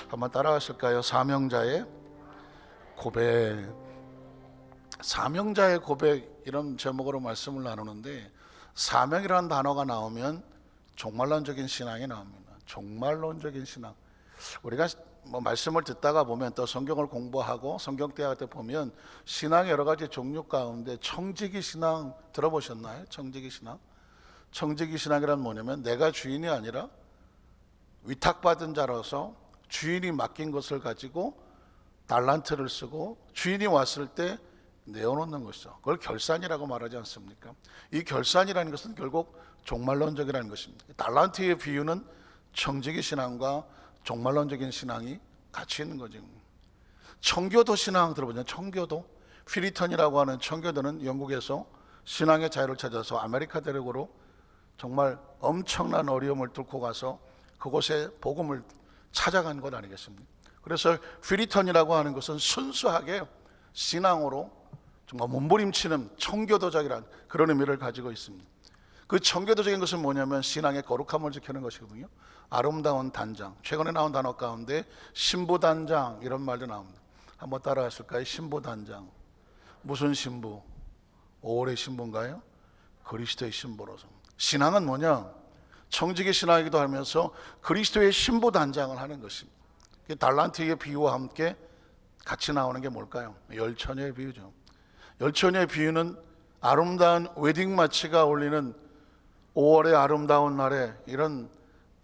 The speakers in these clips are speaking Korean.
한번 따라하실까요? 사명자의 고백. 사명자의 고백, 이런 제목으로 말씀을 나누는데, 사명이라는 단어가 나오면 종말론적인 신앙이 나옵니다. 종말론적인 신앙. 우리가 말씀을 듣다가 보면, 또 성경을 공부하고 성경대학 때 보면 신앙의 여러 가지 종류 가운데 청지기 신앙 들어보셨나요? 청지기 신앙. 청지기 신앙이란 뭐냐면, 내가 주인이 아니라 위탁받은 자로서 주인이 맡긴 것을 가지고 달란트를 쓰고 주인이 왔을 때 내어놓는 것이죠. 그걸 결산이라고 말하지 않습니까? 이 결산이라는 것은 결국 종말론적이라는 것입니다. 달란트의 비유는 청지기 신앙과 종말론적인 신앙이 같이 있는 거죠. 청교도 신앙 들어보셨나요? 청교도. 퓨리턴이라고 하는 청교도는 영국에서 신앙의 자유를 찾아서 아메리카 대륙으로 정말 엄청난 어려움을 뚫고 가서 그곳에 복음을 찾아간 것 아니겠습니까? 그래서 퓨리턴이라고 하는 것은 순수하게 신앙으로 정말 몸부림치는 청교도적이라는 그런 의미를 가지고 있습니다. 그 청교도적인 것은 뭐냐면 신앙의 거룩함을 지키는 것이거든요. 아름다운 단장. 최근에 나온 단어 가운데 신부단장 이런 말도 나옵니다. 한번 따라 하실까요? 신부단장. 무슨 신부? 5월의 신부인가요? 그리스도의 신부로서. 신앙은 뭐냐? 청지기 신앙이기도 하면서 그리스도의 신부단장을 하는 것입니다. 달란트의 비유와 함께 같이 나오는 게 뭘까요? 열처녀의 비유죠. 열처녀의 비유는 아름다운 웨딩 마치가 울리는 5월의 아름다운 날에 이런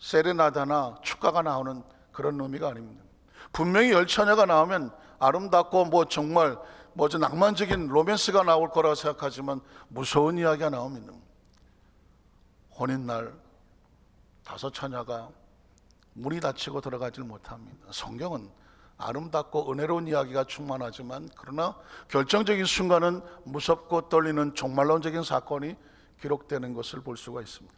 세레나다나 축가가 나오는 그런 의미가 아닙니다. 분명히 열처녀가 나오면 아름답고 정말 낭만적인 로맨스가 나올 거라고 생각하지만 무서운 이야기가 나옵니다. 혼인날 5 처녀가 문이 닫히고 들어가질 못합니다. 성경은 아름답고 은혜로운 이야기가 충만하지만, 그러나 결정적인 순간은 무섭고 떨리는 종말론적인 사건이 기록되는 것을 볼 수가 있습니다.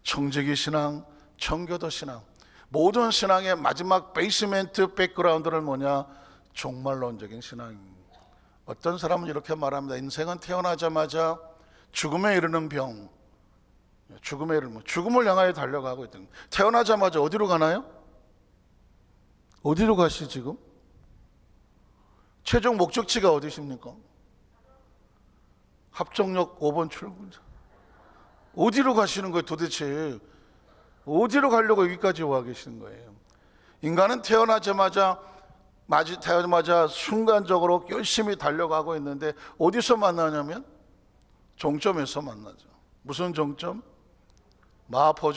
청지기 신앙, 청교도 신앙, 모든 신앙의 마지막 베이스멘트 백그라운드는 뭐냐? 종말론적인 신앙입니다. 어떤 사람은 이렇게 말합니다. 인생은 태어나자마자 죽음에 이르는 병, 죽음을 향하여 달려가고 있다. 태어나자마자 어디로 가나요? 어디로 가시 지금? 최종 목적지가 어디십니까? 합정역 5번 출구. 어디로 가시는 거예요 도대체? 어디로 가려고 여기까지 와 계시는 거예요? 인간은 태어나자마자 순간적으로 열심히 달려가고 있는데 어디서 만나냐면 종점에서 만나죠. 무슨 종점? 마포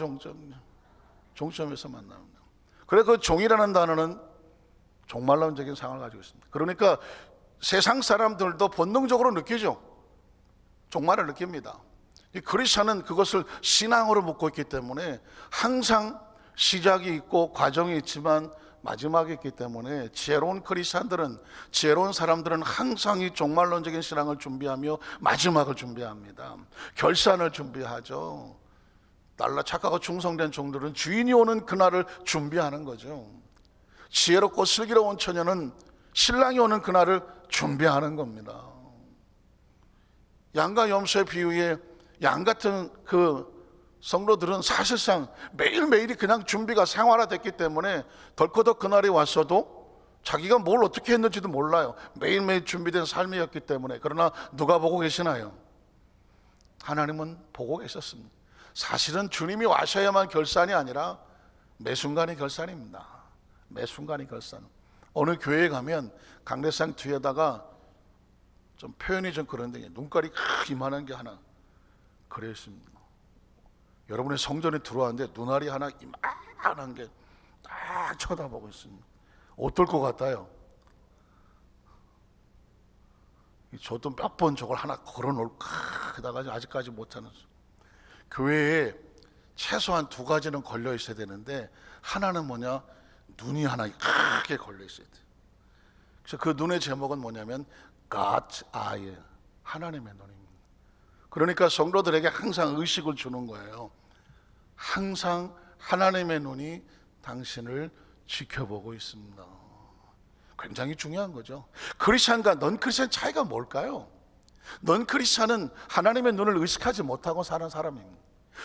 종점에서 만납니다. 그래 그 종이라는 단어는 종말론적인 상을 가지고 있습니다. 그러니까 세상 사람들도 본능적으로 느끼죠. 종말을 느낍니다. 이 크리스천은 그것을 신앙으로 묻고 있기 때문에 항상 시작이 있고 과정이 있지만 마지막이 있기 때문에 지혜로운 크리스천들은, 지혜로운 사람들은 항상 이 종말론적인 신앙을 준비하며 마지막을 준비합니다. 결산을 준비하죠. 착하고 충성된 종들은 주인이 오는 그날을 준비하는 거죠. 지혜롭고 슬기로운 처녀는 신랑이 오는 그날을 준비하는 겁니다. 양과 염소의 비유에 양 같은 그 성도들은 사실상 매일매일이 그냥 준비가 생활화됐기 때문에 덜커덕 그날이 왔어도 자기가 뭘 어떻게 했는지도 몰라요. 매일매일 준비된 삶이었기 때문에. 그러나 누가 보고 계시나요? 하나님은 보고 계셨습니다. 사실은 주님이 와셔야만 결산이 아니라 매 순간이 결산입니다. 매 순간이 결산. 어느 교회에 가면 강대상 뒤에다가 좀 표현이 좀 그런데 눈깔이 이만한 게 하나 그려 있습니다. 여러분의 성전에 들어왔는데 눈알이 하나 이만한 게 딱 쳐다보고 있습니다. 어떨 것 같아요? 저도 몇 번 저걸 하나 걸어놓을까 하다가 아직까지 못하는. 교회에 최소한 2가지는 걸려 있어야 되는데 하나는 뭐냐? 눈이 하나 크게 걸려 있어야 돼요. 그래서 그 눈의 제목은 뭐냐면 God's eye, 하나님의 눈입니다. 그러니까 성도들에게 항상 의식을 주는 거예요. 항상 하나님의 눈이 당신을 지켜보고 있습니다. 굉장히 중요한 거죠. 크리스찬과 넌 크리스찬 차이가 뭘까요? 넌 크리스찬은 하나님의 눈을 의식하지 못하고 사는 사람입니다.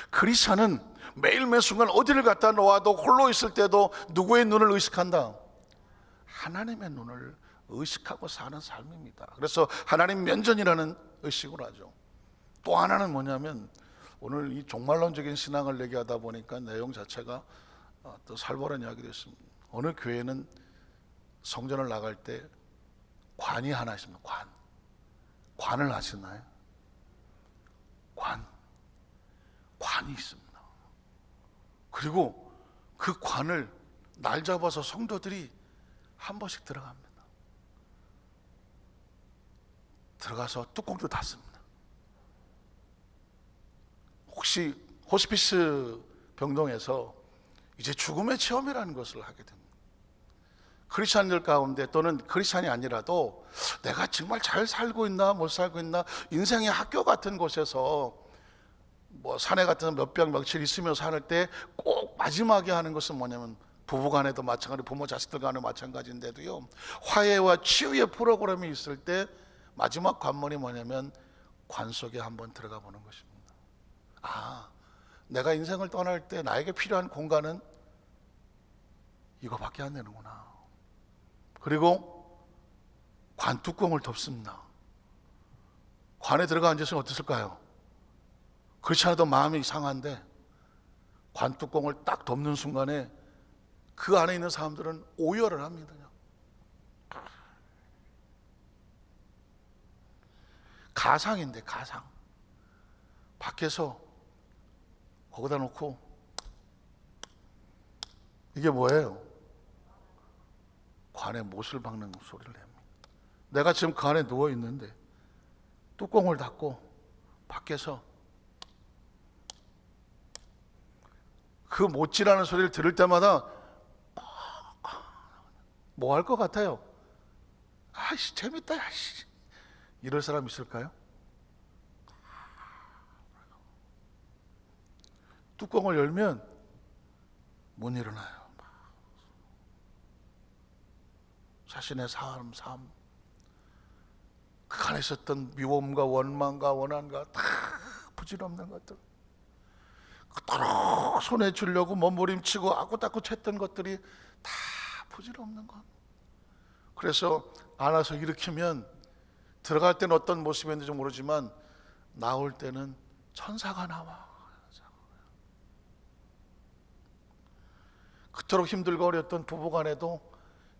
크리스찬은 매일 매 순간 어디를 갔다 놓아도 홀로 있을 때도 누구의 눈을 의식한다? 하나님의 눈을 의식하고 사는 삶입니다. 그래서 하나님 면전이라는 의식으로 하죠. 또 하나는 뭐냐면 오늘 이 종말론적인 신앙을 얘기하다 보니까 내용 자체가 또 살벌한 이야기가 있습니다. 어느 교회는 성전을 나갈 때 관이 하나 있습니다. 관을 아시나요? 관이 있습니다. 그리고 그 관을 날 잡아서 성도들이 한 번씩 들어갑니다. 들어가서 뚜껑도 닫습니다. 혹시 호스피스 병동에서 이제 죽음의 체험이라는 것을 하게 됩니다. 크리스찬들 가운데 또는 크리스찬이 아니라도 내가 정말 잘 살고 있나 못 살고 있나, 인생의 학교 같은 곳에서 뭐 사내 같은 몇 병 며칠 있으며 살 때 꼭 마지막에 하는 것은 뭐냐면, 부부간에도 마찬가지, 부모 자식들 간에 마찬가지인데도요, 화해와 치유의 프로그램이 있을 때 마지막 관문이 뭐냐면 관 속에 한번 들어가 보는 것입니다. 내가 인생을 떠날 때 나에게 필요한 공간은 이거밖에 안 되는구나. 그리고 관 뚜껑을 덮습니다. 관에 들어가 앉으시면 어땠을까요? 그렇지 않아도 마음이 이상한데 관 뚜껑을 딱 덮는 순간에 그 안에 있는 사람들은 오열을 합니다. 가상인데, 가상. 밖에서 거기다 놓고, 이게 뭐예요? 관에 못을 박는 소리를 냅니다. 내가 지금 그 안에 누워 있는데 뚜껑을 닫고 밖에서 그 못질하는 소리를 들을 때마다 뭐 할 것 같아요? 아이씨, 재밌다, 아이씨. 이럴 사람 있을까요? 뚜껑을 열면 못 일어나요. 자신의 삶, 그 안에 있었던 미움과 원망과 원한과 다 부질없는 것들, 그토록 손에 주려고 몸부림치고 아꾸따꾸 챘던 것들이 다 부질없는 것. 그래서 안아서 일으키면 들어갈 때는 어떤 모습이었는지 모르지만 나올 때는 천사가 나와. 그토록 힘들고 어렸던 부부간에도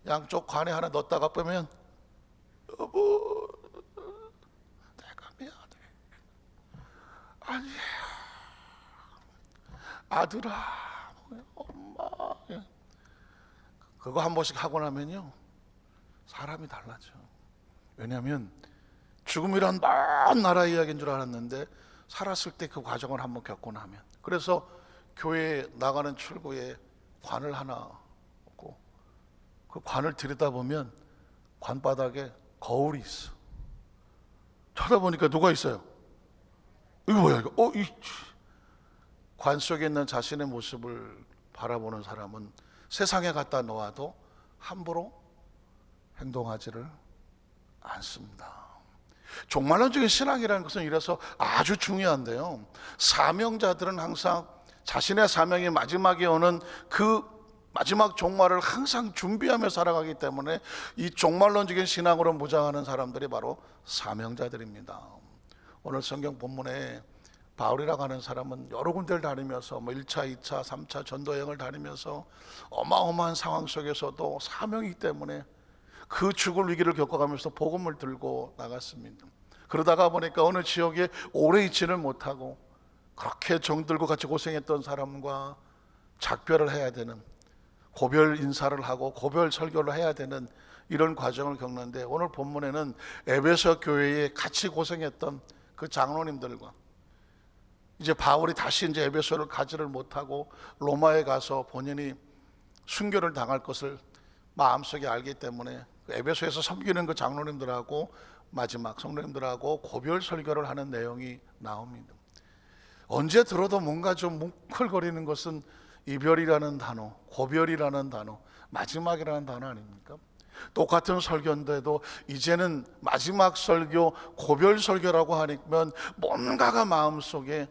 양쪽 관에 하나 넣었다가 빼면, 여보, 내가 미안해. 아니에요. 아들아, 엄마. 그거 한 번씩 하고 나면요, 사람이 달라져. 왜냐하면 죽음이란 먼 나라 이야기인 줄 알았는데 살았을 때 그 과정을 한번 겪고 나면. 그래서 교회에 나가는 출구에 관을 하나 없고, 그 관을 들여다보면 관바닥에 거울이 있어. 쳐다보니까 누가 있어요? 이거 뭐야 이거? 관 속에 있는 자신의 모습을 바라보는 사람은 세상에 갖다 놓아도 함부로 행동하지를 않습니다. 종말론적인 신앙이라는 것은 이래서 아주 중요한데요, 사명자들은 항상 자신의 사명이 마지막에 오는 그 마지막 종말을 항상 준비하며 살아가기 때문에 이 종말론적인 신앙으로 무장하는 사람들이 바로 사명자들입니다. 오늘 성경 본문에 바울이라고 하는 사람은 여러 군데를 다니면서 1차, 2차, 3차 전도여행을 다니면서 어마어마한 상황 속에서도 사명이기 때문에 그 죽을 위기를 겪어가면서 복음을 들고 나갔습니다. 그러다가 보니까 어느 지역에 오래 있지를 못하고 그렇게 정들고 같이 고생했던 사람과 작별을 해야 되는, 고별 인사를 하고 고별 설교를 해야 되는 이런 과정을 겪는데, 오늘 본문에는 에베소 교회에 같이 고생했던 그 장로님들과 이제 바울이 다시 이제 에베소를 가지를 못하고 로마에 가서 본인이 순교를 당할 것을 마음속에 알기 때문에 에베소에서 섬기는 그 장로님들하고 마지막 성도님들하고 고별 설교를 하는 내용이 나옵니다. 언제 들어도 뭔가 좀 뭉클거리는 것은 이별이라는 단어, 고별이라는 단어, 마지막이라는 단어 아닙니까? 똑같은 설교인데도 이제는 마지막 설교, 고별 설교라고 하니까 뭔가가 마음속에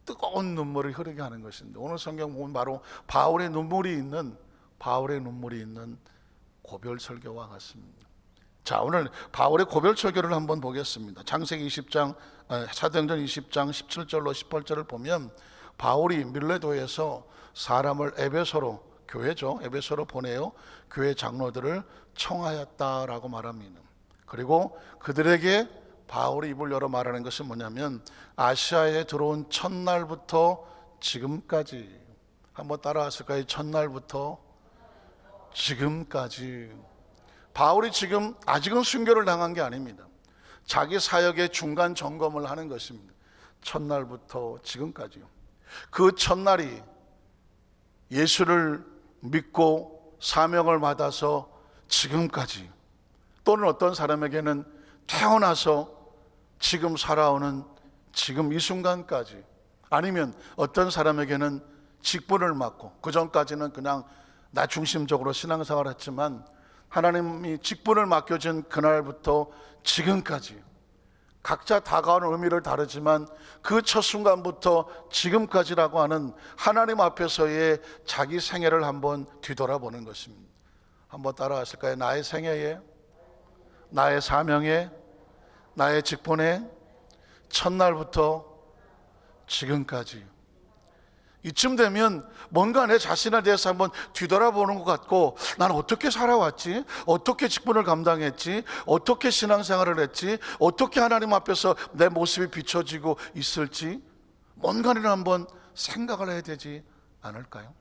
뜨거운 눈물을 흐르게 하는 것인데, 오늘 성경 보면 바로 바울의 눈물이 있는 고별 설교와 같습니다. 자, 오늘 바울의 고별 설교를 한번 보겠습니다. 창세기 20장, 사도행전 20장 17절로 18절을 보면 바울이 밀레도에서 사람을 에베소로, 교회죠, 에베소로 보내어 교회 장로들을 청하였다라고 말합니다. 그리고 그들에게 바울이 입을 열어 말하는 것은 뭐냐면 아시아에 들어온 첫날부터 지금까지, 한번 따라하실까요? 첫날부터 지금까지. 바울이 지금 아직은 순교를 당한 게 아닙니다. 자기 사역의 중간 점검을 하는 것입니다. 첫날부터 지금까지요. 그 첫날이 예수를 믿고 사명을 받아서 지금까지, 또는 어떤 사람에게는 태어나서 지금 살아오는 지금 이 순간까지, 아니면 어떤 사람에게는 직분을 맡고 그 전까지는 그냥 나 중심적으로 신앙생활을 했지만 하나님이 직분을 맡겨준 그날부터 지금까지, 각자 다가오는 의미를 다르지만 그 첫 순간부터 지금까지라고 하는 하나님 앞에서의 자기 생애를 한번 뒤돌아보는 것입니다. 한번 따라하실까요? 나의 생애에, 나의 사명에, 나의 직분에, 첫날부터 지금까지. 이쯤 되면 뭔가 내 자신에 대해서 한번 뒤돌아보는 것 같고, 나는 어떻게 살아왔지? 어떻게 직분을 감당했지? 어떻게 신앙생활을 했지? 어떻게 하나님 앞에서 내 모습이 비춰지고 있을지 뭔가를 한번 생각을 해야 되지 않을까요?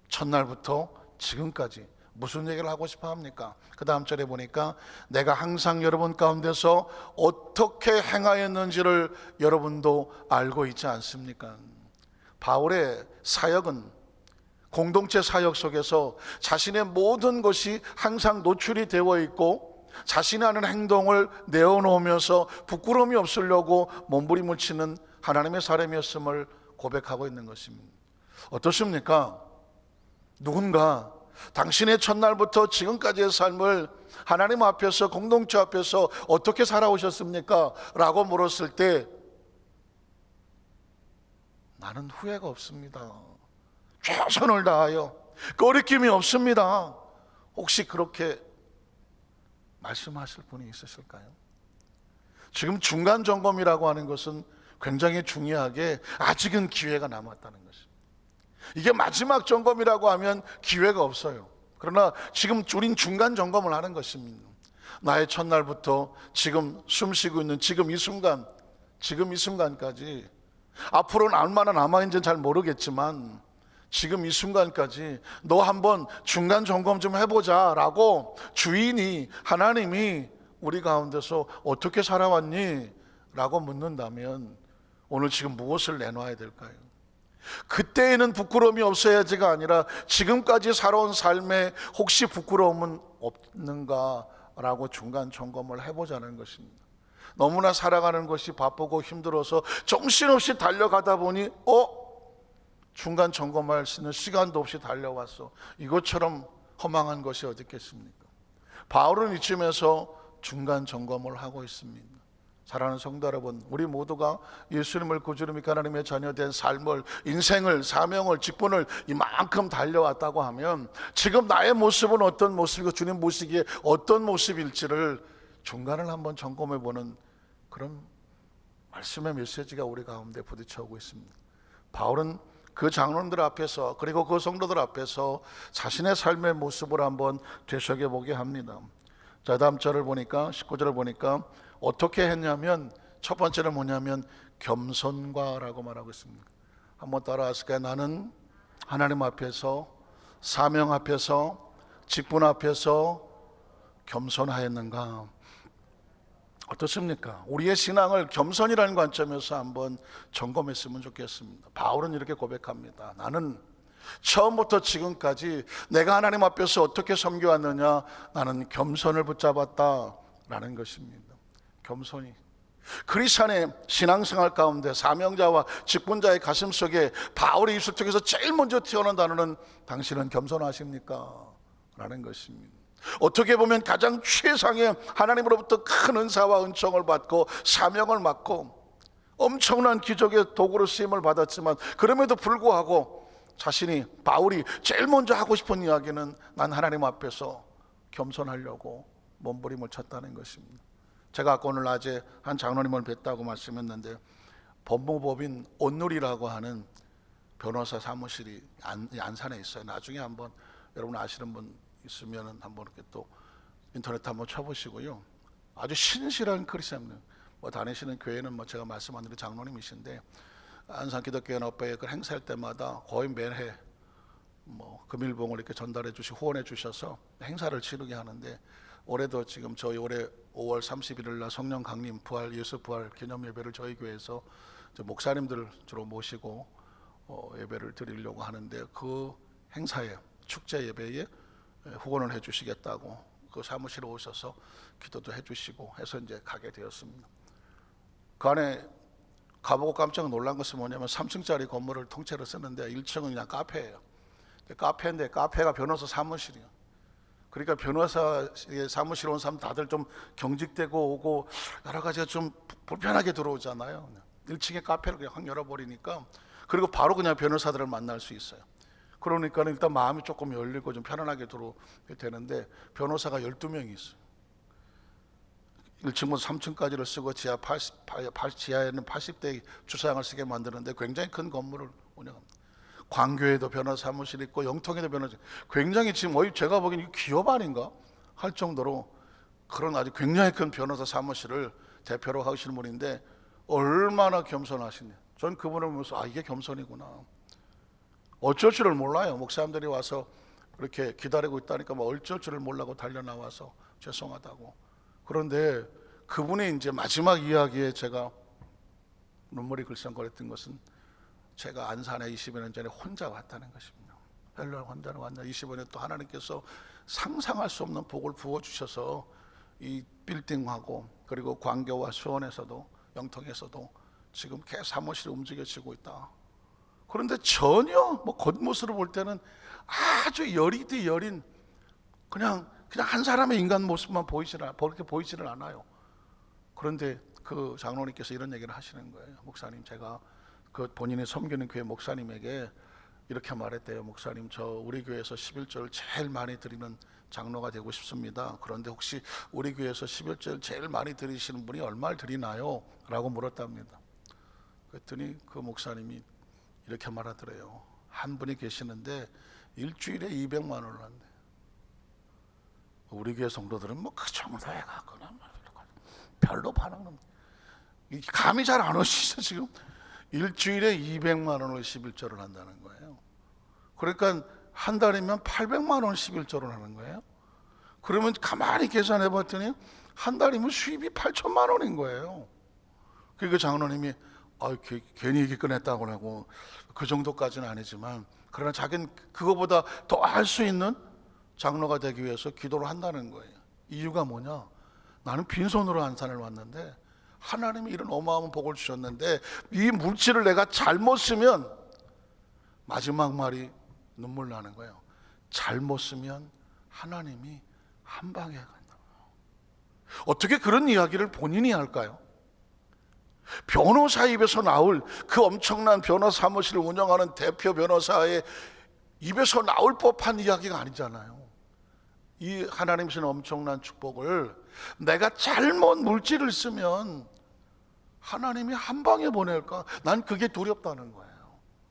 첫날부터 지금까지 무슨 얘기를 하고 싶어 합니까? 그 다음 절에 보니까 내가 항상 여러분 가운데서 어떻게 행하였는지를 여러분도 알고 있지 않습니까? 바울의 사역은 공동체 사역 속에서 자신의 모든 것이 항상 노출이 되어 있고 자신이 하는 행동을 내어놓으면서 부끄러움이 없으려고 몸부림을 치는 하나님의 사람이었음을 고백하고 있는 것입니다. 어떻습니까? 누군가 당신의 첫날부터 지금까지의 삶을 하나님 앞에서, 공동체 앞에서 어떻게 살아오셨습니까? 라고 물었을 때 나는 후회가 없습니다. 최선을 다하여 거리낌이 없습니다. 혹시 그렇게 말씀하실 분이 있으실까요? 지금 중간 점검이라고 하는 것은 굉장히 중요하게 아직은 기회가 남았다는 것입니다. 이게 마지막 점검이라고 하면 기회가 없어요. 그러나 지금 우린 중간 점검을 하는 것입니다. 나의 첫날부터 지금 숨쉬고 있는 지금 이 순간까지, 앞으로는 얼마나 남아있는지는 잘 모르겠지만 지금 이 순간까지 너 한번 중간 점검 좀 해보자 라고 주인이, 하나님이 우리 가운데서 어떻게 살아왔니? 라고 묻는다면 오늘 지금 무엇을 내놔야 될까요? 그때에는 부끄러움이 없어야지가 아니라 지금까지 살아온 삶에 혹시 부끄러움은 없는가 라고 중간 점검을 해보자는 것입니다. 너무나 살아가는 것이 바쁘고 힘들어서 정신없이 달려가다 보니 중간 점검할 수 있는 시간도 없이 달려왔어. 이것처럼 허망한 것이 어디 있겠습니까? 바울은 이쯤에서 중간 점검을 하고 있습니다. 사랑하는 성도 여러분, 우리 모두가 예수님을 구주로 믿고 하나님의 자녀된 삶을, 인생을, 사명을, 직분을 이만큼 달려왔다고 하면 지금 나의 모습은 어떤 모습이고 주님 보시기에 어떤 모습일지를 중간을 한번 점검해보는 그런 말씀의 메시지가 우리 가운데 부딪혀오고 있습니다. 바울은 그 장로들 앞에서, 그리고 그 성도들 앞에서 자신의 삶의 모습을 한번 되새겨보게 합니다. 자, 다음 절을 보니까, 19절을 보니까 어떻게 했냐면, 첫 번째는 뭐냐면 겸손과라고 말하고 있습니다. 한번 따라하실까요? 나는 하나님 앞에서, 사명 앞에서, 직분 앞에서 겸손하였는가? 어떻습니까? 우리의 신앙을 겸손이라는 관점에서 한번 점검했으면 좋겠습니다. 바울은 이렇게 고백합니다. 나는 처음부터 지금까지 내가 하나님 앞에서 어떻게 섬겨왔느냐, 나는 겸손을 붙잡았다라는 것입니다. 겸손이 크리스찬의 신앙생활 가운데 사명자와 직분자의 가슴 속에 바울의 입술 속에서 제일 먼저 튀어나온 단어는 당신은 겸손하십니까? 라는 것입니다. 어떻게 보면 가장 최상의 하나님으로부터 큰 은사와 은총을 받고 사명을 맡고 엄청난 기적의 도구로 쓰임을 받았지만 그럼에도 불구하고 자신이, 바울이 제일 먼저 하고 싶은 이야기는 난 하나님 앞에서 겸손하려고 몸부림을 쳤다는 것입니다. 제가 아까 오늘 낮에 한 장로님을 뵀다고 말씀했는데 법무법인 온누리라고 하는 변호사 사무실이 안산에 있어요. 나중에 한번 여러분 아시는 분 있으면 한번 이렇게 또 인터넷 한번 쳐보시고요. 아주 신실한 크리스찬들, 다니시는 교회는 제가 말씀 안 드린 장로님이신데 안산 기독교연합회에 그 행사할 때마다 거의 매해 금일봉을 이렇게 전달해 주시 후원해 주셔서 행사를 치르게 하는데 올해도 지금 저희 올해 5월 31일 날 성령 강림 부활 예수 부활 기념 예배를 저희 교회에서 목사님들 주로 모시고 예배를 드리려고 하는데 그 행사에 축제 예배에 후원을 해 주시겠다고 그 사무실에 오셔서 기도도 해 주시고 해서 이제 가게 되었습니다. 그 안에 가보고 깜짝 놀란 것은 뭐냐면 3층짜리 건물을 통째로 쓰는데 1층은 그냥 카페예요. 카페인데 카페가 변호사 사무실이에요. 그러니까 변호사의 사무실 온 사람 다들 좀 경직되고 오고 여러 가지가 좀 불편하게 들어오잖아요. 1층에 카페를 그냥 확 열어버리니까 그리고 바로 그냥 변호사들을 만날 수 있어요. 그러니까 일단 마음이 조금 열리고 좀 편안하게 들어오게 되는데 변호사가 12명이 있어요. 1층부터 3층까지를 쓰고 지하에는 80대 주차장을 쓰게 만드는데 굉장히 큰 건물을 운영합니다. 광교에도 변호사 사무실 있고 영통에도 변호사, 굉장히 지금 제가 보기엔 기업 아닌가 할 정도로 그런 아주 굉장히 큰 변호사 사무실을 대표로 하시는 분인데 얼마나 겸손하시냐. 전 그분을 보면서 이게 겸손이구나. 어쩔 줄을 몰라요. 목사님들이 와서 그렇게 기다리고 있다니까 어쩔 줄을 몰라고 달려 나와서 죄송하다고. 그런데 그분의 이제 마지막 이야기에 제가 눈물이 글썽거렸던 것은 제가 안산에 20여 년 전에 혼자 왔다는 것입니다. 헬로에 혼자 왔나 20여 년 또 하나님께서 상상할 수 없는 복을 부어주셔서 이 빌딩하고 그리고 광교와 수원에서도 영통에서도 지금 계속 사무실이 움직여지고 있다. 그런데 전혀 겉모습을 볼 때는 아주 여리디 여린 그냥 한 사람의 인간 모습만 그렇게 보이지를 않아요. 그런데 그 장로님께서 이런 얘기를 하시는 거예요. 목사님, 제가 그 본인이 섬기는 교회 목사님에게 이렇게 말했대요. 목사님, 저 우리 교회에서 11조를 제일 많이 드리는 장로가 되고 싶습니다. 그런데 혹시 우리 교회에서 11조를 제일 많이 드리시는 분이 얼마를 드리나요? 라고 물었답니다. 그랬더니 그 목사님이 이렇게 말하더래요. 한 분이 계시는데 일주일에 200만 원을 한대. 우리 교회 성도들은 그 정도에 가거나 별로 반응은 감이 잘 안 오시죠. 지금 일주일에 200만 원을 11조를 한다는 거예요. 그러니까 한 달이면 800만 원 11조를 하는 거예요. 그러면 가만히 계산해 봤더니 한 달이면 수입이 8천만 원인 거예요. 그러니까 장로님이 괜히 얘기 꺼냈다고 하고 그 정도까지는 아니지만 그러나 자기는 그거보다 더 할 수 있는 장로가 되기 위해서 기도를 한다는 거예요. 이유가 뭐냐? 나는 빈손으로 안산을 왔는데 하나님이 이런 어마어마한 복을 주셨는데 이 물질을 내가 잘못 쓰면 마지막 말이 눈물 나는 거예요. 잘못 쓰면 하나님이 한 방에 간다. 어떻게 그런 이야기를 본인이 할까요? 변호사 입에서 나올 그 엄청난 변호사 사무실을 운영하는 대표 변호사의 입에서 나올 법한 이야기가 아니잖아요. 이 하나님 주신 엄청난 축복을 내가 잘못 물질을 쓰면 하나님이 한 방에 보낼까? 난 그게 두렵다는 거예요.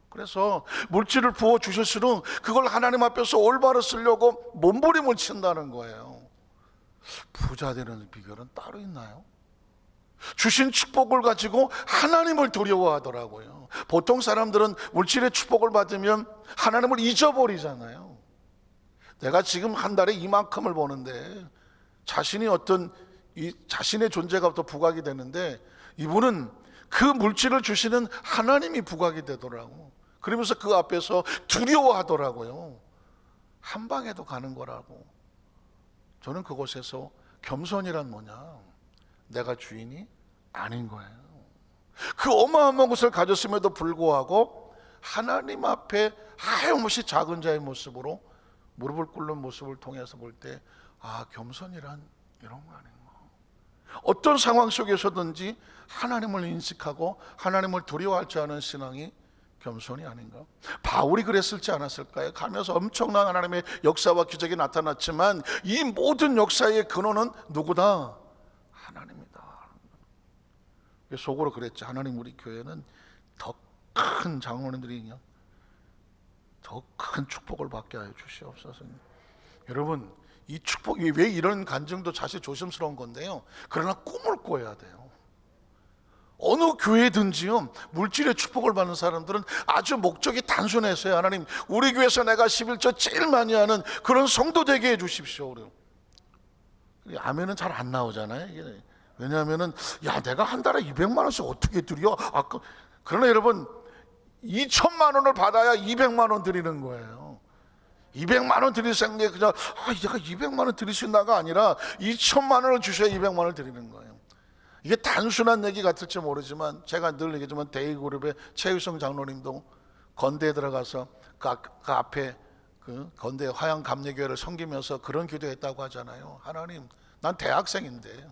그래서 물질을 부어 주실수록 그걸 하나님 앞에서 올바로 쓰려고 몸부림을 친다는 거예요. 부자 되는 비결은 따로 있나요? 주신 축복을 가지고 하나님을 두려워하더라고요. 보통 사람들은 물질의 축복을 받으면 하나님을 잊어버리잖아요. 내가 지금 한 달에 이만큼을 버는데 자신이 자신의 존재가 또 부각이 되는데 이분은 그 물질을 주시는 하나님이 부각이 되더라고. 그러면서 그 앞에서 두려워하더라고요. 한 방에도 가는 거라고. 저는 그곳에서 겸손이란 뭐냐? 내가 주인이 아닌 거예요. 그 어마어마한 것을 가졌음에도 불구하고 하나님 앞에 하염없이 작은 자의 모습으로 무릎을 꿇는 모습을 통해서 볼 때 겸손이란 이런 거 아닌가. 어떤 상황 속에서든지 하나님을 인식하고 하나님을 두려워할 줄 아는 신앙이 겸손이 아닌가? 바울이 그랬을지 않았을까요? 가면서 엄청난 하나님의 역사와 기적이 나타났지만 이 모든 역사의 근원은 누구다? 하나님이다. 속으로 그랬지. 하나님, 우리 교회는 더 큰 장로님들이 더 큰 축복을 받게 하여 주시옵소서. 여러분, 이 축복이 왜 이런 간증도 사실 조심스러운 건데요, 그러나 꿈을 꿔야 돼요. 어느 교회든지요, 물질의 축복을 받는 사람들은 아주 목적이 단순해서요. 하나님, 우리 교회에서 내가 11조 제일 많이 하는 그런 성도 되게 해주십시오. 아멘은 잘 안 나오잖아요. 이게. 왜냐하면은 내가 한 달에 200만 원씩 어떻게 드려? 그러나 여러분, 2천만 원을 받아야 200만 원 드리는 거예요. 200만 원 드릴 생각에 그냥 얘가 200만 원 드릴 수 있나가 아니라 2천만 원을 주셔야 200만 원을 드리는 거예요. 이게 단순한 얘기 같을지 모르지만 제가 늘 얘기하지만 대의그룹의 최유성 장로님도 건대에 들어가서 그 앞에 그 건대 화양감리교회를 섬기면서 그런 기도했다고 하잖아요. 하나님, 난 대학생인데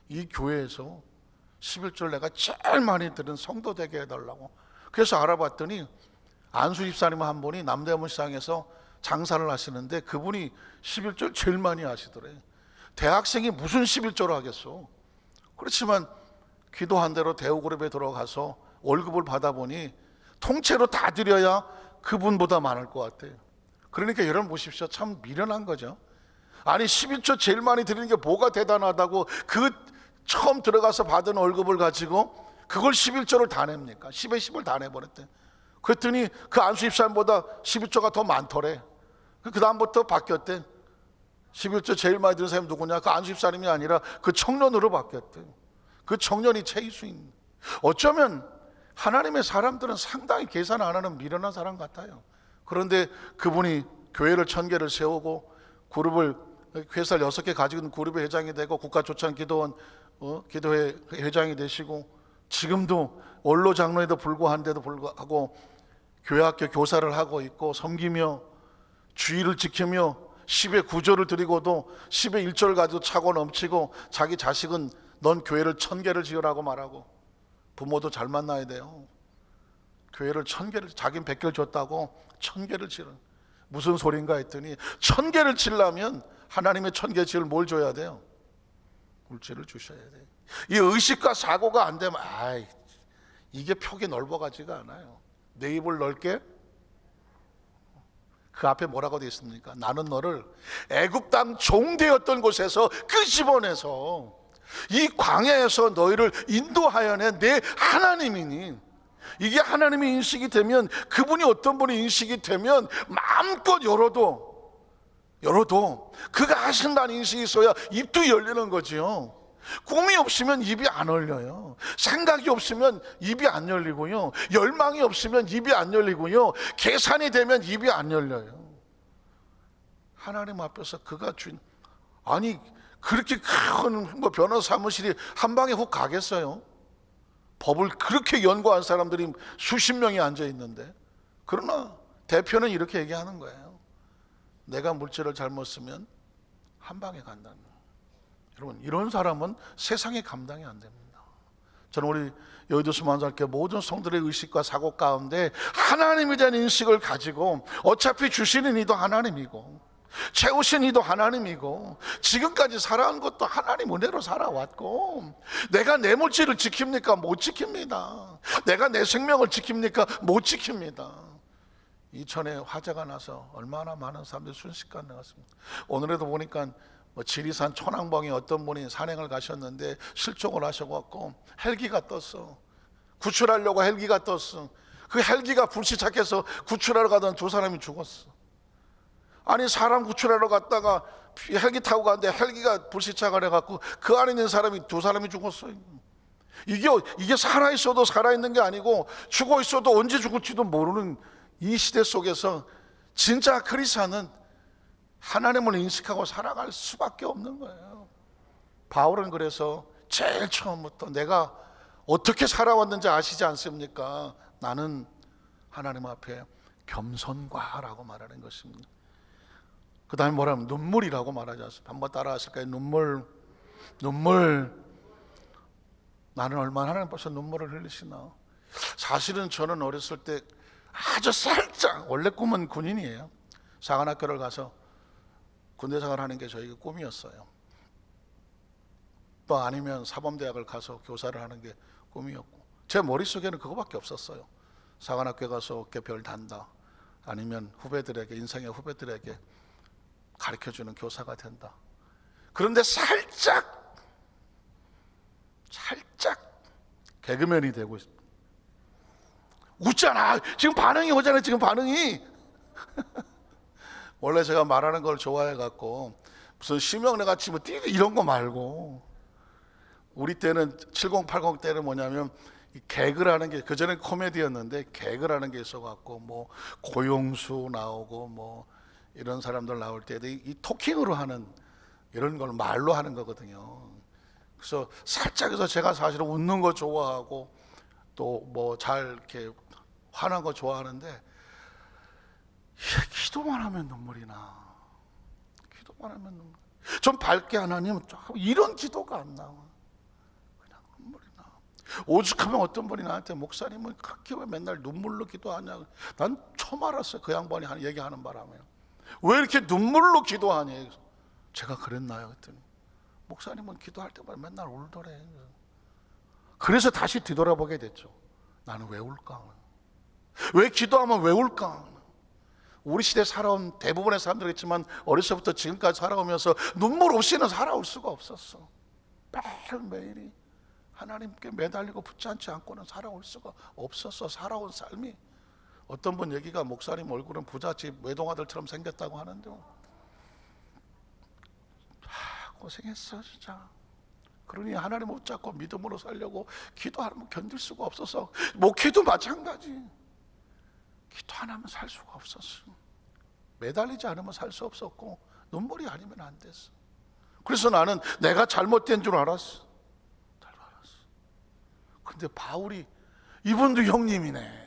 이 교회에서 11조를 내가 제일 많이 드는 성도 되게 해달라고. 그래서 알아봤더니 안수 집사님 한 분이 남대문 시장에서 장사를 하시는데 그분이 11조를 제일 많이 하시더래. 대학생이 무슨 11조를 하겠어. 그렇지만 기도한 대로 대우그룹에 들어가서 월급을 받아보니 통째로 다 드려야 그분보다 많을 것 같아요. 그러니까 여러분 보십시오. 참 미련한 거죠. 아니 11조 제일 많이 드리는 게 뭐가 대단하다고 그 처음 들어가서 받은 월급을 가지고 그걸 11조를 다 냅니까? 10에 10을 다 내버렸대. 그랬더니 그 안수 집사님보다 11조가 더 많더래. 그 다음부터 바뀌었대. 11조 제일 많이 드는 사람이 누구냐? 그 안수 집사님이 아니라 그 청년으로 바뀌었대. 그 청년이 최이수인. 어쩌면 하나님의 사람들은 상당히 계산 안 하는 미련한 사람 같아요. 그런데 그분이 교회를 1000개를 세우고 그룹을 회사를 6개 가지고 있는 그룹의 회장이 되고 국가조찬기도원 기도회 회장이 되시고 지금도 원로 장로에도 불구한데도 불구하고 교회학교 교사를 하고 있고 섬기며 주의를 지키며 10의 9조를 드리고도 10의 1조를 가지고 차고 넘치고 자기 자식은 넌 교회를 1000개를 지으라고 말하고. 부모도 잘 만나야 돼요. 교회를 1000개를, 자기는 100개를 줬다고 1000개를 지으는 무슨 소린가 했더니 1000개를 지으려면 하나님의 1000개 지을 뭘 줘야 돼요? 물질을 주셔야 돼요. 이 의식과 사고가 안 되면 이게 폭이 넓어가지가 않아요. 내 입을 넓게 그 앞에 뭐라고 되어 있습니까? 나는 너를 애굽 땅 종되었던 곳에서 끄집어내서 이 광야에서 너희를 인도하여 낸 내 하나님이니. 이게 하나님의 인식이 되면, 그분이 어떤 분이 인식이 되면 마음껏 열어도 그가 하신다는 인식이 있어야 입도 열리는 거지요. 꿈이 없으면 입이 안 열려요. 생각이 없으면 입이 안 열리고요. 열망이 없으면 입이 안 열리고요. 계산이 되면 입이 안 열려요. 하나님 앞에서 그가 주인. 아니 그렇게 큰 변호사 사무실이 한 방에 훅 가겠어요? 법을 그렇게 연구한 사람들이 수십 명이 앉아 있는데. 그러나 대표는 이렇게 얘기하는 거예요. 내가 물질을 잘못 쓰면 한 방에 간다는. 여러분, 이런 사람은 세상에 감당이 안 됩니다. 저는 우리 여의도 수만살교 모든 성들의 의식과 사고 가운데 하나님에 대한 인식을 가지고, 어차피 주시는 이도 하나님이고 채우신 이도 하나님이고 지금까지 살아온 것도 하나님 은혜로 살아왔고, 내가 내 물질을 지킵니까? 못 지킵니다. 내가 내 생명을 지킵니까? 못 지킵니다. 이천에 화재가 나서 얼마나 많은 사람들이 순식간에 나갔습니다. 오늘에도 보니까 지리산 천왕봉에 어떤 분이 산행을 가셨는데 실종을 하셔갖고 헬기가 떴어. 구출하려고 헬기가 떴어. 그 헬기가 불시착해서 구출하러 가던 두 사람이 죽었어. 아니 사람 구출하러 갔다가 헬기 타고 갔는데 헬기가 불시착을 해갖고 그 안에 있는 사람이 두 사람이 죽었어요. 이게 살아있어도 살아있는 게 아니고 죽어있어도 언제 죽을지도 모르는 이 시대 속에서 진짜 크리스찬은 하나님을 인식하고 살아갈 수밖에 없는 거예요. 바울은 그래서 제일 처음부터 내가 어떻게 살아왔는지 아시지 않습니까? 나는 하나님 앞에 겸손과라고 말하는 것입니다. 그 다음에 뭐라면 눈물이라고 말하지 않습니까? 한번 따라 하실까요? 눈물. 나는 얼마나 하나님 앞에서 눈물을 흘리시나. 사실은 저는 어렸을 때 아주 살짝, 원래 꿈은 군인이에요. 사관학교를 가서 군대 생활하는 게 저희 꿈이었어요. 또 아니면 사범대학을 가서 교사를 하는 게 꿈이었고, 제 머릿속에는 그거밖에 없었어요. 사관학교 가서 어깨별 단다, 아니면 후배들에게, 인생의 후배들에게 가르쳐주는 교사가 된다. 그런데 살짝 개그맨이 되고 있습니다. 웃잖아. 지금 반응이 오잖아요. 지금 반응이. 원래 제가 말하는 걸 좋아해갖고 무슨 심형래 같이 뭐 뛰고 이런 거 말고, 우리 때는 70, 80 때는 뭐냐면 이 개그라는 게, 그전엔 코미디였는데 개그라는 게 있어갖고 뭐 고용수 나오고 뭐 이런 사람들 나올 때 이 토킹으로 하는 이런 걸 말로 하는 거거든요. 그래서 살짝 해서 제가 사실은 웃는 거 좋아하고 또 뭐 잘 이렇게 화난 거 좋아하는데, 기도만 하면 눈물이 나. 기도만 하면 눈물. 좀 밝게 하나님, 이런 기도가 안 나와. 그냥 눈물이 나. 오죽하면 어떤 분이 나한테, 목사님은 그렇게 왜 맨날 눈물로 기도하냐. 난 처음 알았어요. 그 양반이 얘기하는 바람에. 왜 이렇게 눈물로 기도하니? 제가 그랬나요? 그랬더니 목사님은 기도할 때마다 맨날 울더래. 그래서 다시 뒤돌아보게 됐죠. 나는 왜 울까? 왜 기도하면 왜 울까? 우리 시대에 살아온 대부분의 사람들이겠지만 어려서부터 지금까지 살아오면서 눈물 없이는 살아올 수가 없었어. 매일매일이 하나님께 매달리고 붙잡지 않고는 살아올 수가 없었어. 살아온 삶이. 어떤 분 얘기가, 목사님 얼굴은 부잣집 외동아들처럼 생겼다고 하는데, 고생했어 진짜. 그러니 하나님 붙잡고 믿음으로 살려고 기도하면 견딜 수가 없어서, 목회도 마찬가지. 기도 안 하면 살 수가 없었어. 매달리지 않으면 살 수 없었고, 눈물이 아니면 안 됐어. 그래서 나는 내가 잘못된 줄 알았어. 근데 바울이, 이분도 형님이네.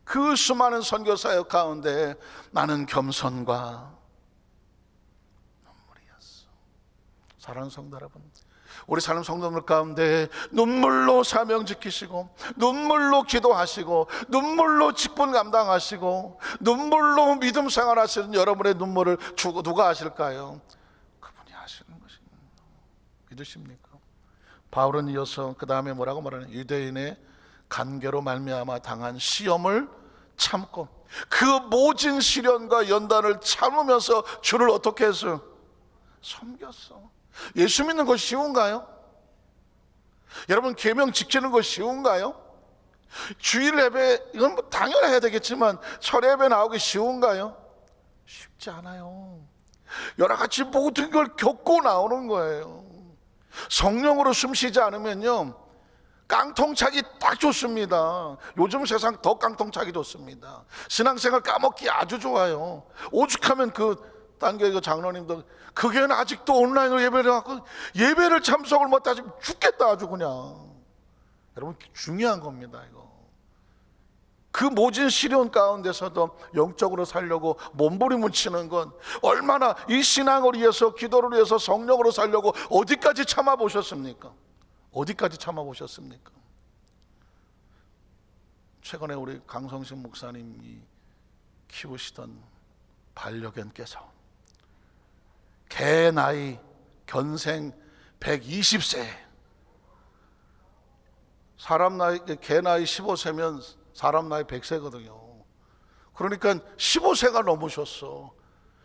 그 수많은 선교사역 가운데 나는 겸손과 눈물이었어. 사랑하는 성도 여러분, 우리 사는 성도들 가운데 눈물로 사명 지키시고, 눈물로 기도하시고, 눈물로 직분 감당하시고, 눈물로 믿음 생활하시는 여러분의 눈물을 누가 하실까요? 그분이 하시는 것입니다. 믿으십니까? 바울은 이어서 그 다음에 뭐라고 말하는, 유대인의 간계로 말미암아 당한 시험을 참고, 그 모진 시련과 연단을 참으면서 주를 어떻게 했어요? 섬겼어. 예수 믿는 거 쉬운가요? 여러분, 계명 지키는 거 쉬운가요? 주일 예배, 이건 뭐 당연히 해야 되겠지만 설 예배 나오기 쉬운가요? 쉽지 않아요. 여러 가지 모든 걸 겪고 나오는 거예요. 성령으로 숨쉬지 않으면요, 깡통차기 딱 좋습니다. 요즘 세상 더 깡통차기 좋습니다. 신앙생활 까먹기 아주 좋아요. 오죽하면 딴 교회 장로님도, 그 교회는 아직도 온라인으로 예배를 하고 예배를 참석을 못하지 죽겠다 아주 그냥. 여러분, 중요한 겁니다 이거. 그 모진 시련 가운데서도 영적으로 살려고 몸부림을 치는 건, 얼마나 이 신앙을 위해서, 기도를 위해서, 성령으로 살려고 어디까지 참아보셨습니까? 어디까지 참아보셨습니까? 최근에 우리 강성신 목사님이 키우시던 반려견께서 개 나이 견생 120세, 사람 나이, 개 나이 15세면 사람 나이 100세거든요. 그러니까 15세가 넘으셨어.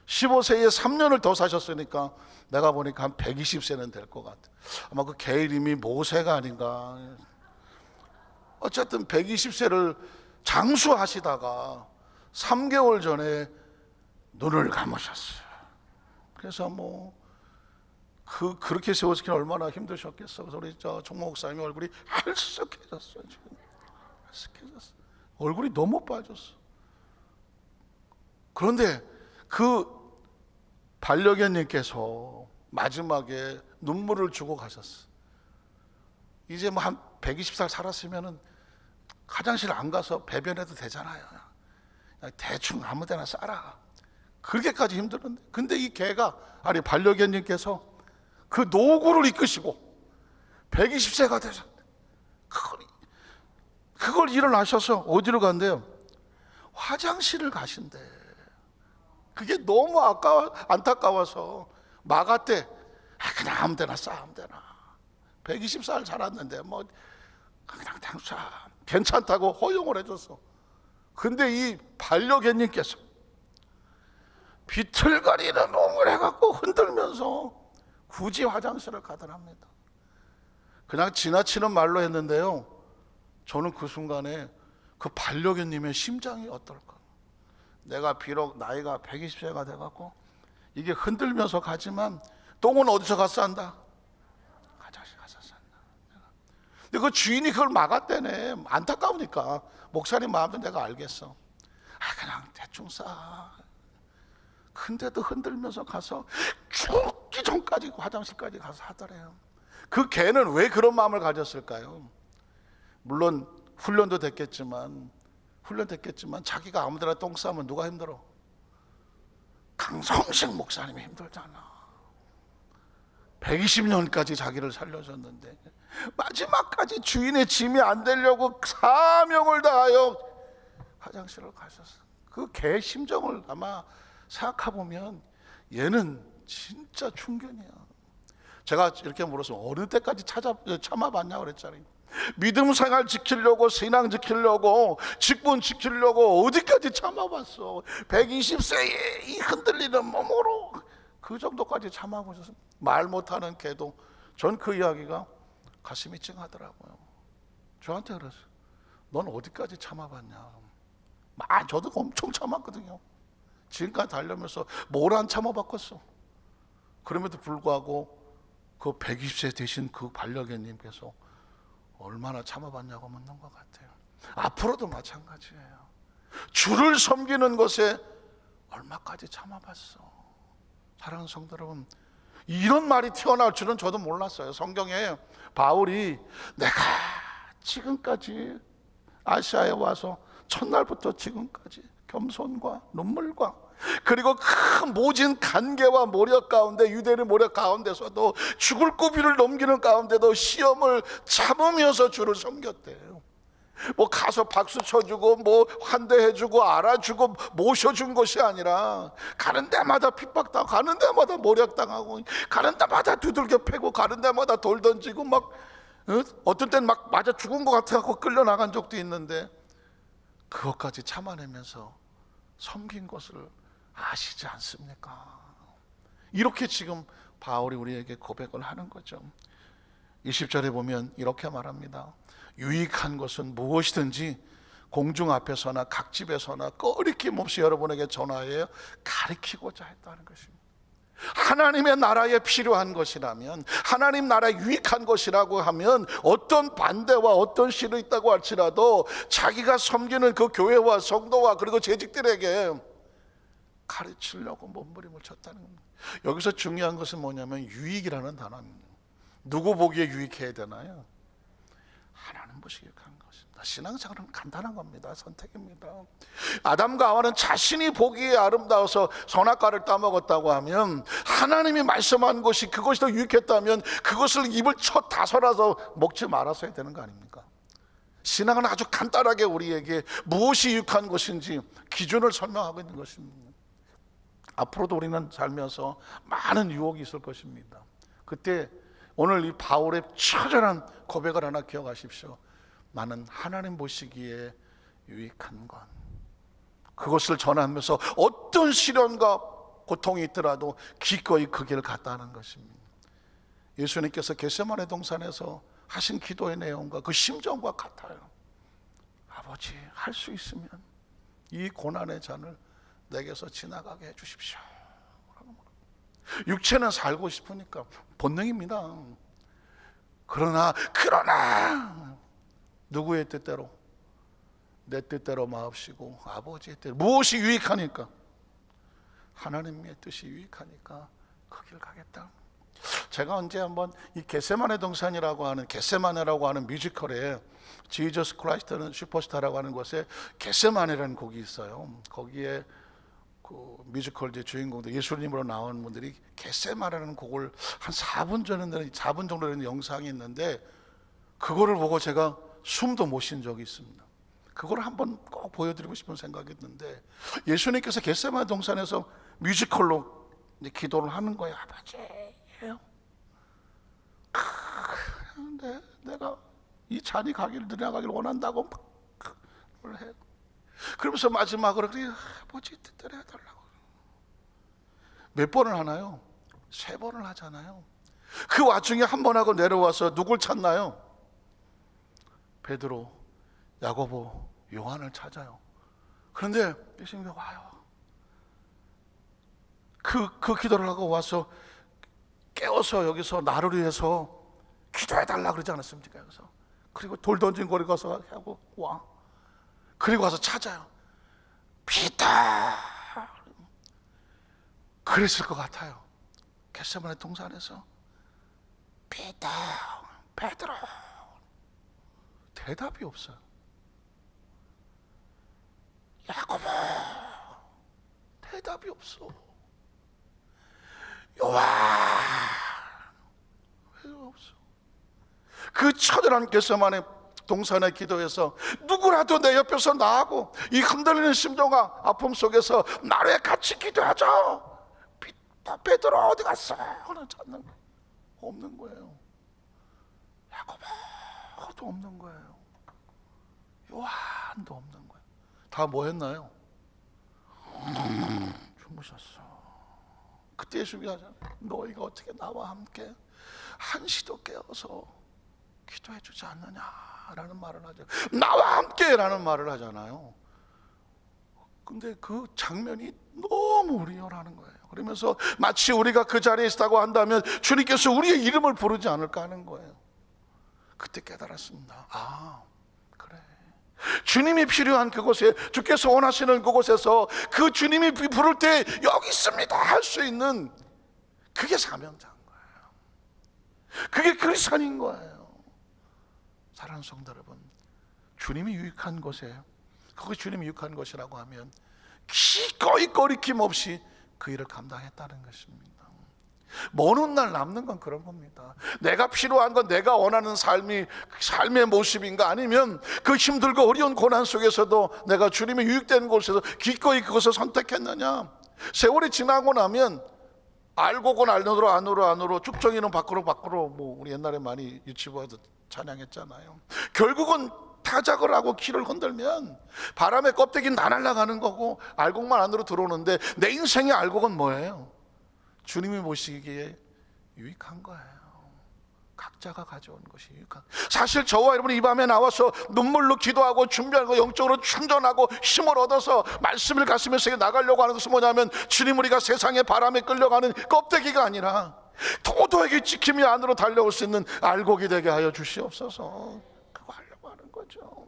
15세에 3년을 더 사셨으니까 내가 보니까 한 120세는 될 것 같아. 아마 그 개 이름이 모세가 아닌가. 어쨌든 120세를 장수하시다가 3개월 전에 눈을 감으셨어요. 그래서 그렇게 세워지기 얼마나 힘드셨겠어. 그래서 우리 종 목사님 얼굴이 알쓱해졌어요. 지금 알쓱해졌어. 얼굴이 너무 빠졌어. 그런데 그 반려견님께서 마지막에 눈물을 주고 가셨어. 이제 한 120살 살았으면은 화장실 안 가서 배변해도 되잖아요. 대충 아무 데나 싸라. 그렇게까지 힘들었는데, 근데 이 개가, 아니 반려견님께서 그 노구를 이끄시고 120세가 되셨는데, 그걸 일어나셔서 어디로 간대요? 화장실을 가신대. 그게 너무 안타까워서 막았대. 그냥 아무 데나 싸, 아무 데나. 120살 살았는데 뭐 그냥 쏴. 괜찮다고 허용을 해줬어. 근데 이 반려견님께서 비틀거리는 놈을 해갖고 흔들면서 굳이 화장실을 가더랍니다. 그냥 지나치는 말로 했는데요, 저는 그 순간에 그 반려견님의 심장이 어떨까. 내가 비록 나이가 120세가 돼갖고 이게 흔들면서 가지만 똥은 어디서 가서 싼다? 화장실 가서 싼다. 근데 그 주인이 그걸 막았대네. 안타까우니까. 목사님 마음도 내가 알겠어. 그냥 대충 싸. 근데도 흔들면서 가서 죽기 전까지 화장실까지 가서 하더래요. 그 개는 왜 그런 마음을 가졌을까요? 물론 훈련도 됐겠지만 자기가 아무데나 똥 싸면 누가 힘들어? 강성식 목사님이 힘들잖아. 120년까지 자기를 살려줬는데 마지막까지 주인의 짐이 안 되려고 사명을 다하여 화장실을 가셨어. 그 개 심정을 아마 생각해보면 얘는 진짜 충견이야. 제가 이렇게 물었어요. 어느 때까지 참아봤냐 그랬잖아요. 믿음 생활 지키려고, 신앙 지키려고, 직분 지키려고 어디까지 참아봤어. 120세에 이 흔들리는 몸으로 그 정도까지 참아보셨어요. 말 못하는 개도. 전 그 이야기가 가슴이 찡하더라고요. 저한테 그랬어요. 넌 어디까지 참아봤냐. 저도 엄청 참았거든요. 지금까지 달려면서 뭘 안 참아봤겠어. 그럼에도 불구하고 그 120세 되신 그 반려견님께서 얼마나 참아봤냐고 묻는 것 같아요. 앞으로도 마찬가지예요. 주를 섬기는 것에 얼마까지 참아봤어. 사랑하는 성도 여러분, 이런 말이 튀어나올 줄은 저도 몰랐어요. 성경에 바울이 내가 지금까지 아시아에 와서 첫날부터 지금까지 겸손과 눈물과 그리고 큰 모진 간계와 모력 가운데, 유대인의 모력 가운데서도 죽을 고비를 넘기는 가운데도 시험을 참으면서 주를 섬겼대요. 뭐 가서 박수 쳐주고 뭐 환대해주고 알아주고 모셔준 것이 아니라 가는 데마다 핍박당하고, 가는 데마다 모략당하고, 가는 데마다 두들겨 패고, 가는 데마다 돌 던지고 막 어떤 때는 막 맞아 죽은 것 같아서 끌려나간 적도 있는데 그것까지 참아내면서 섬긴 것을 아시지 않습니까? 이렇게 지금 바울이 우리에게 고백을 하는 거죠. 20절에 보면 이렇게 말합니다. 유익한 것은 무엇이든지 공중 앞에서나 각집에서나 꺼리낌 없이 여러분에게 전하여 가르치고자 했다는 것입니다. 하나님의 나라에 필요한 것이라면, 하나님 나라에 유익한 것이라고 하면 어떤 반대와 어떤 시도 있다고 할지라도 자기가 섬기는 그 교회와 성도와 그리고 재직들에게 가르치려고 몸부림을 쳤다는 겁니다. 여기서 중요한 것은 뭐냐면 유익이라는 단어입니다. 누구 보기에 유익해야 되나요? 하나님 보시기에 유익한 것입니다. 신앙생활은 간단한 겁니다. 선택입니다. 아담과 하와는 자신이 보기에 아름다워서 선악과를 따먹었다고 하면, 하나님이 말씀한 것이 그것이 더 유익했다면 그것을 입을 쳐 다설어서 먹지 말았어야 되는 거 아닙니까? 신앙은 아주 간단하게 우리에게 무엇이 유익한 것인지 기준을 설명하고 있는 것입니다. 앞으로도 우리는 살면서 많은 유혹이 있을 것입니다. 그때 오늘 이 바울의 처절한 고백을 하나 기억하십시오. 나는 하나님 보시기에 유익한 것, 그것을 전하면서 어떤 시련과 고통이 있더라도 기꺼이 그 길을 갔다는 것입니다. 예수님께서 겟세마네 동산에서 하신 기도의 내용과 그 심정과 같아요. 아버지, 할 수 있으면 이 고난의 잔을 내게서 지나가게 해주십시오. 육체는 살고 싶으니까 본능입니다. 그러나 누구의 뜻대로? 내 뜻대로 마옵시고 아버지의 뜻대로. 무엇이 유익하니까? 하나님의 뜻이 유익하니까 그 길 가겠다. 제가 언제 한번 이 겟세마네 동산이라고 하는, 겟세마네라고 하는 뮤지컬에 지저스 크라이스트는 슈퍼스타라고 하는 곳에 겟세마네라는 곡이 있어요. 거기에 그 뮤지컬 주인공들, 예수님으로 나온 분들이 겟세마네라는 곡을 한 4분 정도 되는 영상이 있는데, 그거를 보고 제가 숨도 못 쉰 적이 있습니다. 그걸 한번 꼭 보여드리고 싶은 생각이 있는데, 예수님께서 겟세마네 동산에서 뮤지컬로 이제 기도를 하는 거예요. 아버지, 내가 이 잔이 가기를 들여가기를 원한다고 막 해요. 그러면서 마지막으로 그래, 아버지 뜻대로 해달라고. 몇 번을 하나요? 3번을 하잖아요. 그 와중에 한 번 하고 내려와서 누굴 찾나요? 베드로, 야고보, 요한을 찾아요. 그런데 예수님이 와요. 그 기도를 하고 와서 깨워서 여기서 나를 위해서 기도해달라 그러지 않았습니까? 여기서. 그리고 돌 던진 거리 가서 하고 와. 그리고 와서 찾아요. 피다. 그랬을 것 같아요. 겟세마네 동산에서 피다, 베드로. 대답이 없어요. 야고보, 대답이 없어. 요한, 왜 없어? 그 처절한 겟세마네 동산의 기도에서 누구라도 내 옆에서 나하고 이 흔들리는 심정과 아픔 속에서 나를 같이 기도하자. 베드로 어디 갔어? 하나 찾는 거 없는 거예요. 야고보도 없는 거예요. 요한도 없는 거예요. 다 뭐 했나요? 주무셨어. 그때 예수님이 하잖아요. 너희가 어떻게 나와 함께 한시도 깨어서 기도해 주지 않느냐라는 말을 하죠. 나와 함께라는 말을 하잖아요. 근데 그 장면이 너무 리얼하는 거예요. 그러면서 마치 우리가 그 자리에 있다고 한다면 주님께서 우리의 이름을 부르지 않을까 하는 거예요. 그때 깨달았습니다. 아, 그래. 주님이 필요한 그곳에, 주께서 원하시는 그곳에서 그 주님이 부를 때 여기 있습니다 할 수 있는, 그게 사명자인 거예요. 그게 크리스천인 거예요. 사랑하는 성도 여러분, 주님이 유익한 곳에, 그게 주님이 유익한 것이라고 하면 기꺼이 꺼리낌 없이 그 일을 감당했다는 것입니다. 먼 훗날 남는 건 그런 겁니다. 내가 필요한 건 내가 원하는 삶의 모습인가, 아니면 그 힘들고 어려운 고난 속에서도 내가 주님의 유익된 곳에서 기꺼이 그것을 선택했느냐. 세월이 지나고 나면 알고건 안으로 쭉정이는 밖으로 뭐 우리 옛날에 많이 유치부에서 찬양했잖아요. 결국은 타작을 하고 키를 흔들면 바람의 껍데기는 다 날아가는 거고 알곡만 안으로 들어오는데, 내 인생의 알곡은 뭐예요? 주님이 보시기에 유익한 거예요. 각자가 가져온 것이 유익한. 사실 저와 여러분이 이 밤에 나와서 눈물로 기도하고 준비하고 영적으로 충전하고 힘을 얻어서 말씀을 가슴에 새겨 나가려고 하는 것은 뭐냐면, 주님, 우리가 세상의 바람에 끌려가는 껍데기가 아니라 도도하게 지킴이 안으로 달려올 수 있는 알곡이 되게 하여 주시옵소서. 그거 하려고 하는 거죠.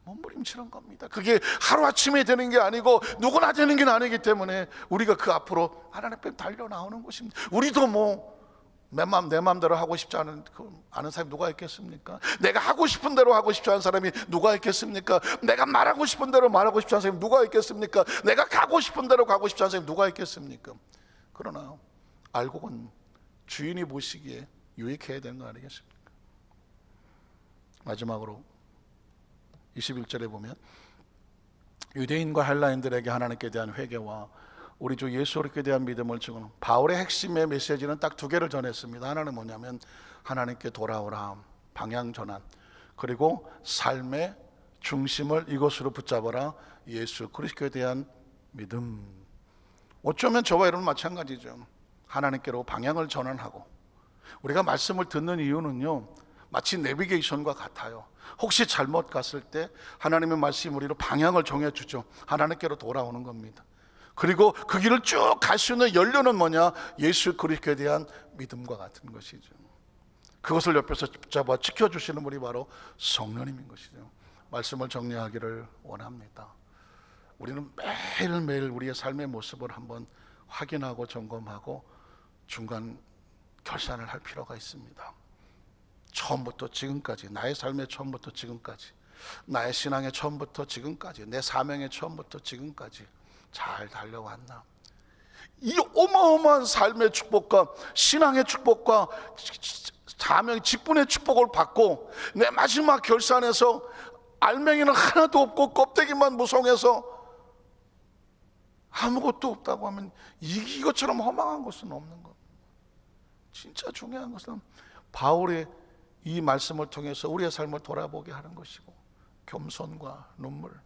몸부림치는 겁니다. 그게 하루아침에 되는 게 아니고 누구나 되는 게 아니기 때문에 우리가 그 앞으로 하나님 앞에 달려 나오는 것입니다. 우리도 뭐 내 맘대로 하고 싶지 않은 사람이 누가 있겠습니까? 내가 하고 싶은 대로 하고 싶지 않은 사람이 누가 있겠습니까? 내가 말하고 싶은 대로 말하고 싶지 않은 사람이 누가 있겠습니까? 내가 가고 싶은 대로 가고 싶지 않은 사람이 누가 있겠습니까? 그러나 알곡은 주인이 보시기에 유익해야 되는 거 아니겠습니까? 마지막으로 21절에 보면 유대인과 헬라인들에게 하나님께 대한 회개와 우리 주 예수 그리스도에 대한 믿음을 증언. 바울의 핵심의 메시지는 딱 2개를 전했습니다. 하나는 뭐냐면 하나님께 돌아오라, 방향 전환, 그리고 삶의 중심을 이것으로 붙잡아라, 예수 그리스도에 대한 믿음. 어쩌면 저와 여러분 마찬가지죠. 하나님께로 방향을 전환하고, 우리가 말씀을 듣는 이유는요, 마치 내비게이션과 같아요. 혹시 잘못 갔을 때 하나님의 말씀이 우리로 방향을 정해주죠. 하나님께로 돌아오는 겁니다. 그리고 그 길을 쭉 갈 수 있는 연료는 뭐냐? 예수 그리스도에 대한 믿음과 같은 것이죠. 그것을 옆에서 붙잡아 지켜주시는 분이 바로 성령님인 것이죠. 말씀을 정리하기를 원합니다. 우리는 매일매일 우리의 삶의 모습을 한번 확인하고 점검하고 중간 결산을 할 필요가 있습니다. 처음부터 지금까지, 나의 삶의 처음부터 지금까지, 나의 신앙의 처음부터 지금까지, 내 사명의 처음부터 지금까지 잘 달려왔나? 이 어마어마한 삶의 축복과 신앙의 축복과 사명의 직분의 축복을 받고 내 마지막 결산에서 알맹이는 하나도 없고 껍데기만 무성해서 아무것도 없다고 하면 이것처럼 허망한 것은 없는 것. 진짜 중요한 것은 바울의 이 말씀을 통해서 우리의 삶을 돌아보게 하는 것이고, 겸손과 눈물,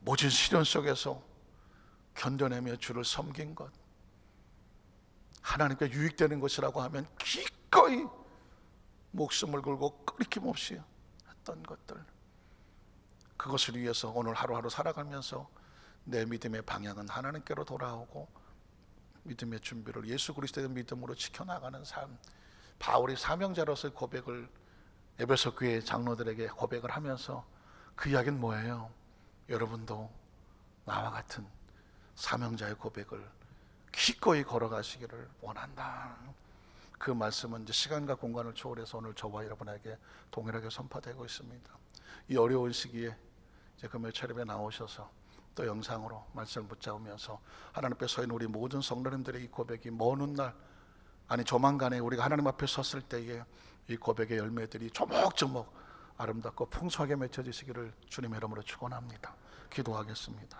모진 시련 속에서 견뎌내며 주를 섬긴 것, 하나님께 유익되는 것이라고 하면 기꺼이 목숨을 걸고 끊김 없이 했던 것들, 그것을 위해서 오늘 하루하루 살아가면서 내 믿음의 방향은 하나님께로 돌아오고 믿음의 준비를 예수 그리스도의 믿음으로 지켜나가는 삶, 바울이 사명자로서의 고백을 에베소 교회 장로들에게 고백을 하면서 그 이야기는 뭐예요? 여러분도 나와 같은 사명자의 고백을 기꺼이 걸어가시기를 원한다. 그 말씀은 이제 시간과 공간을 초월해서 오늘 저와 여러분에게 동일하게 선포되고 있습니다. 이 어려운 시기에 이제 금요일 철яб에 나오셔서 또 영상으로 말씀을 붙잡으면서 하나님 앞에 서 있는 우리 모든 성도님들의 이 고백이 먼 훗날, 아니 조만간에 우리가 하나님 앞에 섰을 때에 이 고백의 열매들이 조목조목 아름답고 풍성하게 맺혀지시기를 주님의 이름으로 축원합니다. 기도하겠습니다.